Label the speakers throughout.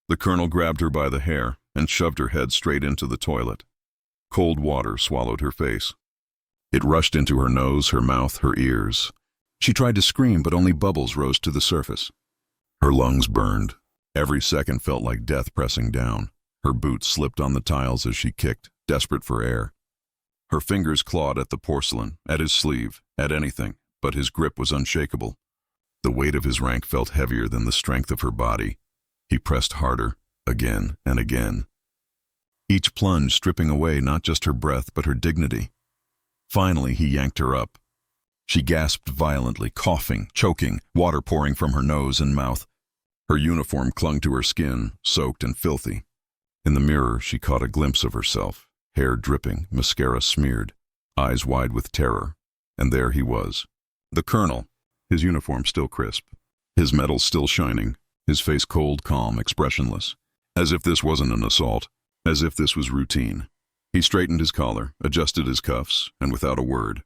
Speaker 1: The colonel grabbed her by the hair and shoved her head straight into the toilet. Cold water swallowed her face. It rushed into her nose, her mouth, her ears. She tried to scream, but only bubbles rose to the surface. Her lungs burned. Every second felt like death pressing down. Her boots slipped on the tiles as she kicked, desperate for air. Her fingers clawed at the porcelain, at his sleeve, at anything, but his grip was unshakable. The weight of his rank felt heavier than the strength of her body. He pressed harder, again and again. Each plunge stripping away not just her breath, but her dignity. Finally, he yanked her up. She gasped violently, coughing, choking, water pouring from her nose and mouth. Her uniform clung to her skin, soaked and filthy. In the mirror, she caught a glimpse of herself, hair dripping, mascara smeared, eyes wide with terror. And there he was, the colonel, his uniform still crisp, his medal still shining, his face cold, calm, expressionless, as if this wasn't an assault, as if this was routine. He straightened his collar, adjusted his cuffs, and without a word,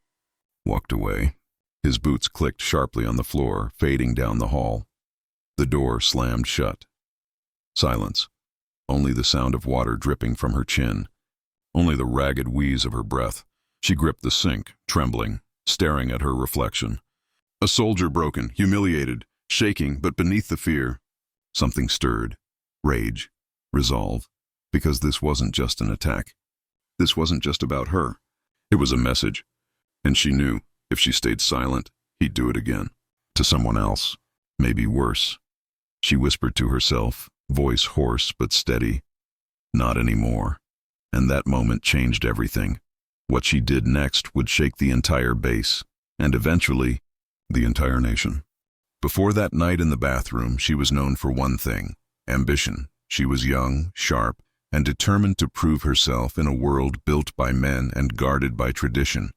Speaker 1: walked away. His boots clicked sharply on the floor, fading down the hall. The door slammed shut. Silence. Only the sound of water dripping from her chin. Only the ragged wheeze of her breath. She gripped the sink, trembling, staring at her reflection. A soldier broken, humiliated, shaking, but beneath the fear, something stirred. Rage. Resolve. Because this wasn't just an attack. This wasn't just about her. It was a message. And she knew, if she stayed silent, he'd do it again. To someone else. Maybe worse. She whispered to herself, voice hoarse but steady. Not anymore. And that moment changed everything. What she did next would shake the entire base, and eventually, the entire nation. Before that night in the bathroom, she was known for one thing: ambition. She was young, sharp, and determined to prove herself in a world built by men and guarded by tradition.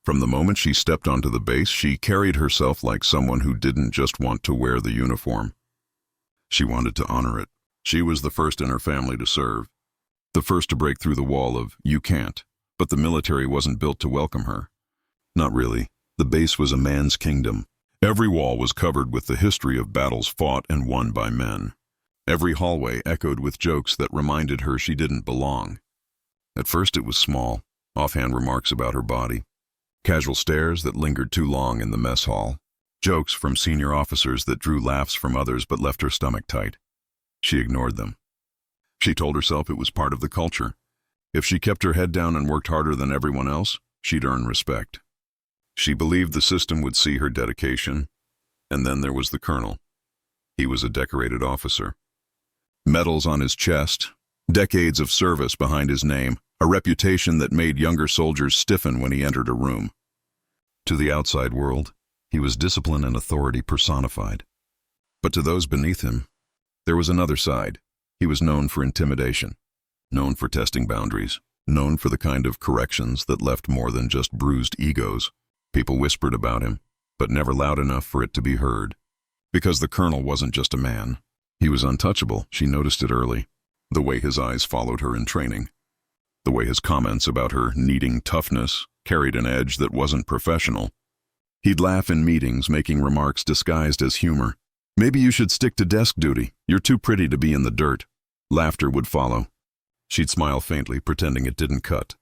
Speaker 1: From the moment she stepped onto the base, she carried herself like someone who didn't just want to wear the uniform. She wanted to honor it. She was the first in her family to serve. The first to break through the wall of, "You can't." But the military wasn't built to welcome her. Not really. The base was a man's kingdom. Every wall was covered with the history of battles fought and won by men. Every hallway echoed with jokes that reminded her she didn't belong. At first it was small, offhand remarks about her body, casual stares that lingered too long in the mess hall, jokes from senior officers that drew laughs from others but left her stomach tight. She ignored them. She told herself it was part of the culture. If she kept her head down and worked harder than everyone else, she'd earn respect. She believed the system would see her dedication. And then there was the colonel. He was a decorated officer. Medals on his chest, decades of service behind his name, a reputation that made younger soldiers stiffen when he entered a room. To the outside world, he was discipline and authority personified. But to those beneath him, there was another side. He was known for intimidation, known for testing boundaries, known for the kind of corrections that left more than just bruised egos. People whispered about him, but never loud enough for it to be heard. Because the colonel wasn't just a man. He was untouchable. She noticed it early. The way his eyes followed her in training. The way his comments about her needing toughness carried an edge that wasn't professional. He'd laugh in meetings, making remarks disguised as humor. "Maybe you should stick to desk duty. You're too pretty to be in the dirt." Laughter would follow. She'd smile faintly, pretending it didn't cut.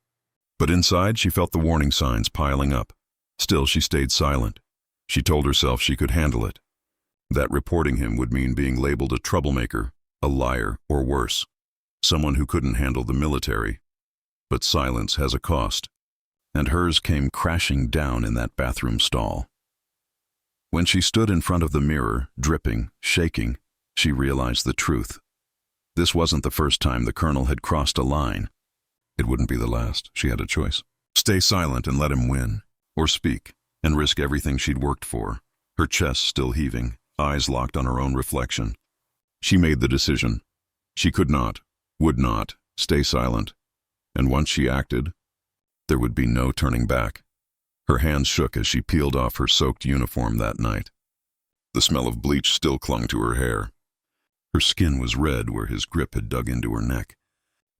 Speaker 1: But inside, she felt the warning signs piling up. Still, she stayed silent. She told herself she could handle it. That reporting him would mean being labeled a troublemaker, a liar, or worse. Someone who couldn't handle the military. But silence has a cost. And hers came crashing down in that bathroom stall. When she stood in front of the mirror, dripping, shaking, she realized the truth. This wasn't the first time the colonel had crossed a line. It wouldn't be the last. She had a choice. Stay silent and let him win, or speak and risk everything she'd worked for, her chest still heaving, eyes locked on her own reflection. She made the decision. She could not, would not, stay silent. And once she acted, there would be no turning back. Her hands shook as she peeled off her soaked uniform that night. The smell of bleach still clung to her hair. Her skin was red where his grip had dug into her neck.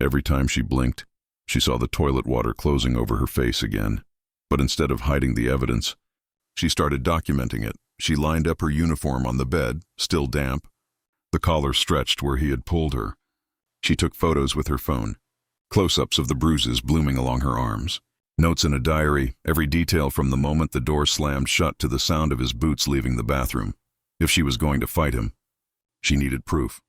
Speaker 1: Every time she blinked, she saw the toilet water closing over her face again. But instead of hiding the evidence, she started documenting it. She lined up her uniform on the bed, still damp, The collar stretched where he had pulled her. She took photos with her phone, close-ups of the bruises blooming along her arms. Notes in a diary, every detail from the moment the door slammed shut to the sound of his boots leaving the bathroom. If she was going to fight him, she needed proof.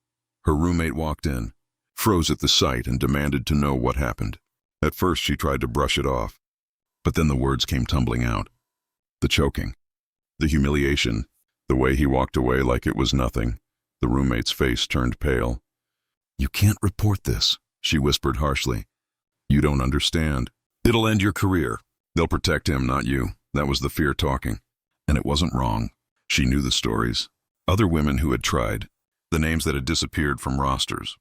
Speaker 1: Her roommate walked in, froze at the sight, and demanded to know what happened. At first she tried to brush it off, but then the words came tumbling out. The choking, the humiliation, the way he walked away like it was nothing. The roommate's face turned pale. "You can't report this," she whispered harshly. "You don't understand. It'll end your career. They'll protect him, not you." That was the fear talking. And it wasn't wrong. She knew the stories. Other women who had tried. The names that had disappeared from rosters.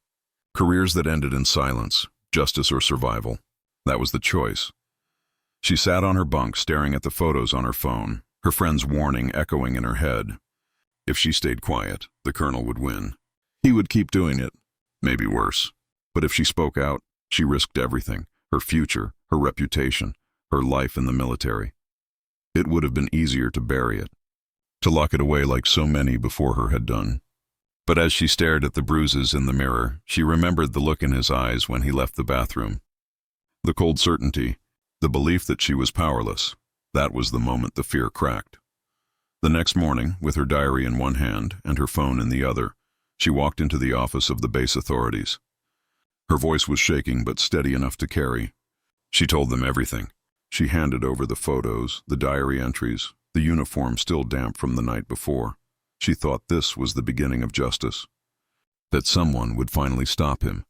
Speaker 1: Careers that ended in silence, justice or survival. That was the choice. She sat on her bunk staring at the photos on her phone, her friend's warning echoing in her head. If she stayed quiet, the colonel would win. He would keep doing it, maybe worse. But if she spoke out, she risked everything. Her future, her reputation, her life in the military. It would have been easier to bury it, to lock it away like so many before her had done. But as she stared at the bruises in the mirror, she remembered the look in his eyes when he left the bathroom. The cold certainty, the belief that she was powerless. That was the moment the fear cracked. The next morning, with her diary in one hand and her phone in the other, she walked into the office of the base authorities. Her voice was shaking but steady enough to carry. She told them everything. She handed over the photos, the diary entries, the uniform still damp from the night before. She thought this was the beginning of justice, that someone would finally stop him.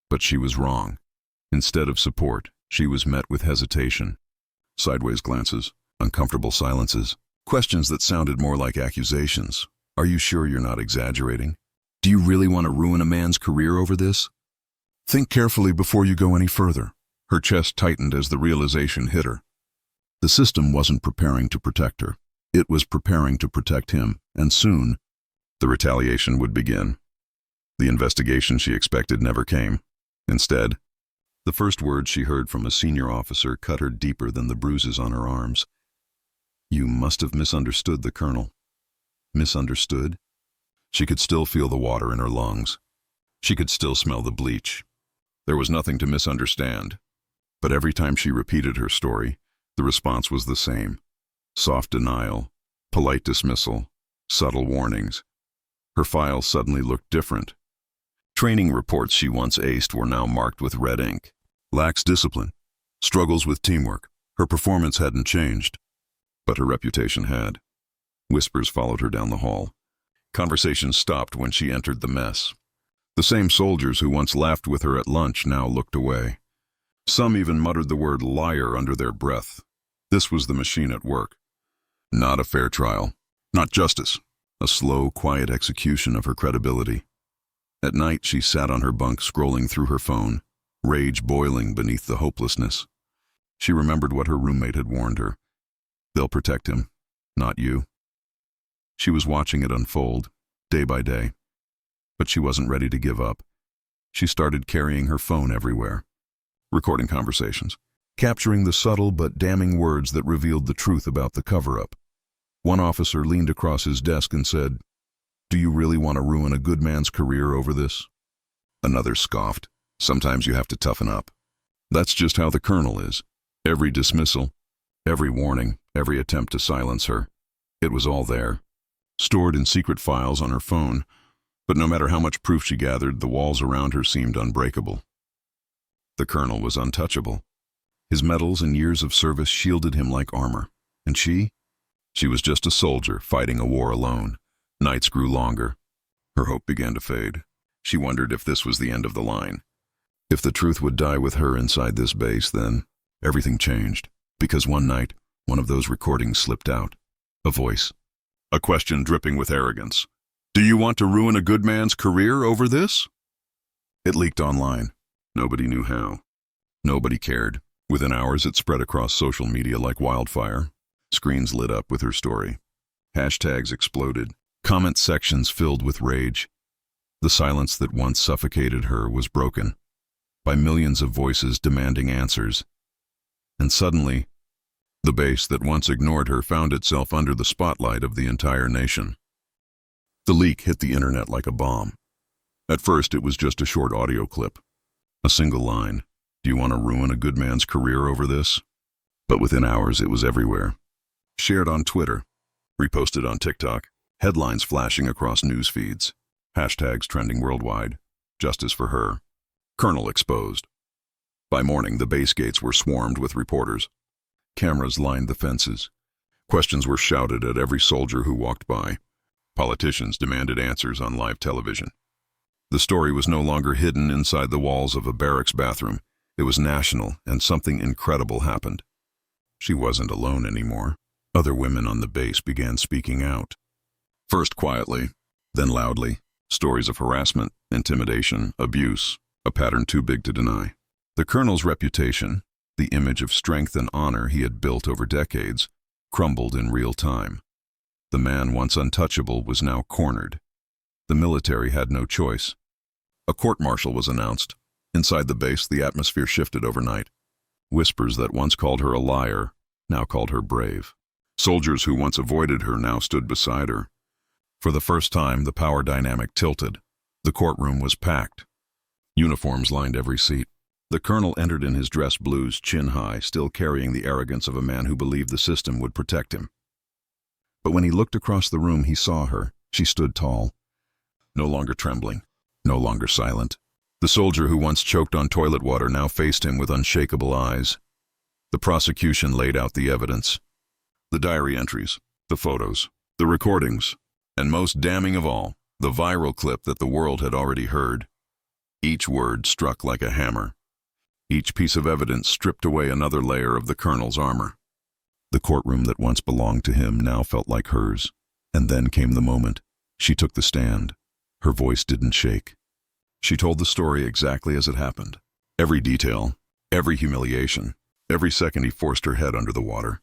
Speaker 1: But she was wrong. Instead of support, she was met with hesitation. Sideways glances, uncomfortable silences, questions that sounded more like accusations. "Are you sure you're not exaggerating? Do you really want to ruin a man's career over this? Think carefully before you go any further." Her chest tightened as the realization hit her. The system wasn't preparing to protect her. It was preparing to protect him, and soon, the retaliation would begin. The investigation she expected never came. Instead, the first words she heard from a senior officer cut her deeper than the bruises on her arms. "You must have misunderstood the colonel." Misunderstood? She could still feel the water in her lungs. She could still smell the bleach. There was nothing to misunderstand. But every time she repeated her story, the response was the same. Soft denial, polite dismissal, subtle warnings. Her file suddenly looked different. Training reports she once aced were now marked with red ink. Lacks discipline. Struggles with teamwork. Her performance hadn't changed, but her reputation had. Whispers followed her down the hall. Conversations stopped when she entered the mess. The same soldiers who once laughed with her at lunch now looked away. Some even muttered the word liar under their breath. This was the machine at work. Not a fair trial. Not justice. A slow, quiet execution of her credibility. At night, she sat on her bunk scrolling through her phone, rage boiling beneath the hopelessness. She remembered what her roommate had warned her. They'll protect him, not you. She was watching it unfold, day by day. But she wasn't ready to give up. She started carrying her phone everywhere. Recording conversations, capturing the subtle but damning words that revealed the truth about the cover-up. One officer leaned across his desk and said, "Do you really want to ruin a good man's career over this?" Another scoffed, "Sometimes you have to toughen up." That's just how the colonel is. Every dismissal, every warning, every attempt to silence her. It was all there, stored in secret files on her phone, but no matter how much proof she gathered, the walls around her seemed unbreakable. The colonel was untouchable. His medals and years of service shielded him like armor. And she? She was just a soldier fighting a war alone. Nights grew longer. Her hope began to fade. She wondered if this was the end of the line. If the truth would die with her inside this base, then everything changed. Because one night, one of those recordings slipped out. A voice. A question dripping with arrogance. "Do you want to ruin a good man's career over this?" It leaked online. Nobody knew how. Nobody cared. Within hours, it spread across social media like wildfire. Screens lit up with her story. Hashtags exploded. Comment sections filled with rage. The silence that once suffocated her was broken by millions of voices demanding answers. And suddenly, the base that once ignored her found itself under the spotlight of the entire nation. The leak hit the internet like a bomb. At first, it was just a short audio clip. A single line. Do you want to ruin a good man's career over this? But within hours, it was everywhere. Shared on Twitter, reposted on TikTok, headlines flashing across news feeds, hashtags trending worldwide. Justice for her. Colonel exposed. By morning, the base gates were swarmed with reporters. Cameras lined the fences. Questions were shouted at every soldier who walked by. Politicians demanded answers on live television. The story was no longer hidden inside the walls of a barracks bathroom. It was national, and something incredible happened. She wasn't alone anymore. Other women on the base began speaking out. First quietly, then loudly. Stories of harassment, intimidation, abuse, a pattern too big to deny. The colonel's reputation, the image of strength and honor he had built over decades, crumbled in real time. The man once untouchable was now cornered. The military had no choice. A court-martial was announced. Inside the base, the atmosphere shifted overnight. Whispers that once called her a liar now called her brave. Soldiers who once avoided her now stood beside her. For the first time, the power dynamic tilted. The courtroom was packed. Uniforms lined every seat. The colonel entered in his dress blues, chin high, still carrying the arrogance of a man who believed the system would protect him. But when he looked across the room, he saw her. She stood tall, no longer trembling, no longer silent. The soldier who once choked on toilet water now faced him with unshakable eyes. The prosecution laid out the evidence. The diary entries, the photos, the recordings, and most damning of all, the viral clip that the world had already heard. Each word struck like a hammer. Each piece of evidence stripped away another layer of the colonel's armor. The courtroom that once belonged to him now felt like hers. And then came the moment. She took the stand. Her voice didn't shake. She told the story exactly as it happened. Every detail, every humiliation, every second he forced her head under the water.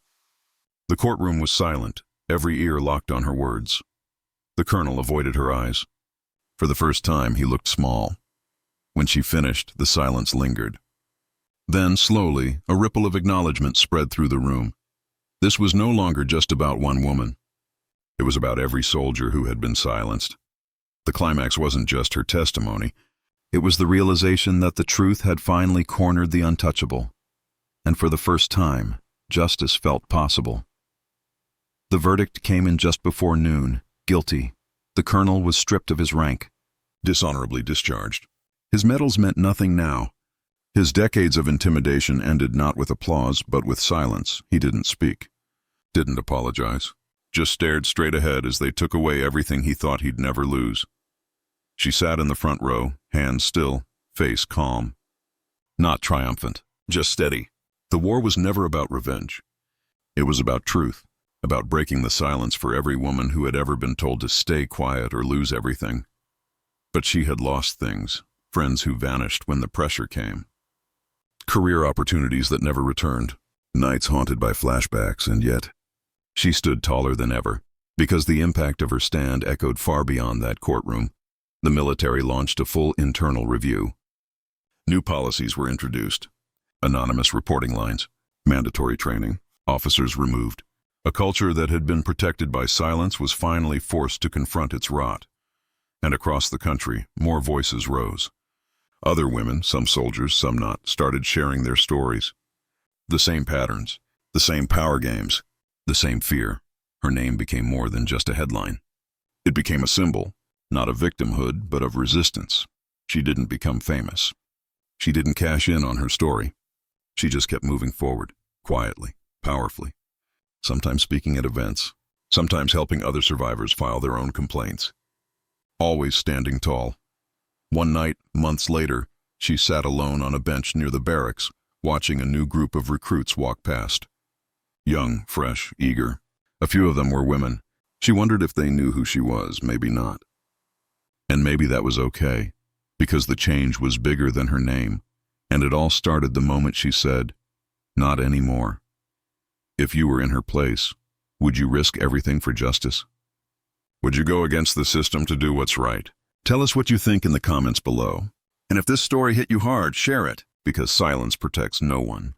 Speaker 1: The courtroom was silent, every ear locked on her words. The colonel avoided her eyes. For the first time, he looked small. When she finished, the silence lingered. Then, slowly, a ripple of acknowledgement spread through the room. This was no longer just about one woman. It was about every soldier who had been silenced. The climax wasn't just her testimony. It was the realization that the truth had finally cornered the untouchable. And for the first time, justice felt possible. The verdict came in just before noon. Guilty. The colonel was stripped of his rank. Dishonorably discharged. His medals meant nothing now. His decades of intimidation ended not with applause, but with silence. He didn't speak. Didn't apologize. Just stared straight ahead as they took away everything he thought he'd never lose. She sat in the front row, hands still, face calm. Not triumphant, just steady. The war was never about revenge. It was about truth, about breaking the silence for every woman who had ever been told to stay quiet or lose everything. But she had lost things, friends who vanished when the pressure came. Career opportunities that never returned, nights haunted by flashbacks, and yet she stood taller than ever. Because the impact of her stand echoed far beyond that courtroom, the military launched a full internal review. New policies were introduced. Anonymous reporting lines, mandatory training, officers removed. A culture that had been protected by silence was finally forced to confront its rot. And across the country, more voices rose. Other women, some soldiers, some not, started sharing their stories. The same patterns, the same power games, the same fear. Her name became more than just a headline. It became a symbol, not of victimhood, but of resistance. She didn't become famous. She didn't cash in on her story. She just kept moving forward, quietly, powerfully. Sometimes speaking at events, sometimes helping other survivors file their own complaints. Always standing tall. One night, months later, she sat alone on a bench near the barracks, watching a new group of recruits walk past. Young, fresh, eager. A few of them were women. She wondered if they knew who she was, maybe not. And maybe that was okay, because the change was bigger than her name, and it all started the moment she said, "Not anymore." If you were in her place, would you risk everything for justice? Would you go against the system to do what's right? Tell us what you think in the comments below. And if this story hit you hard, share it, because silence protects no one.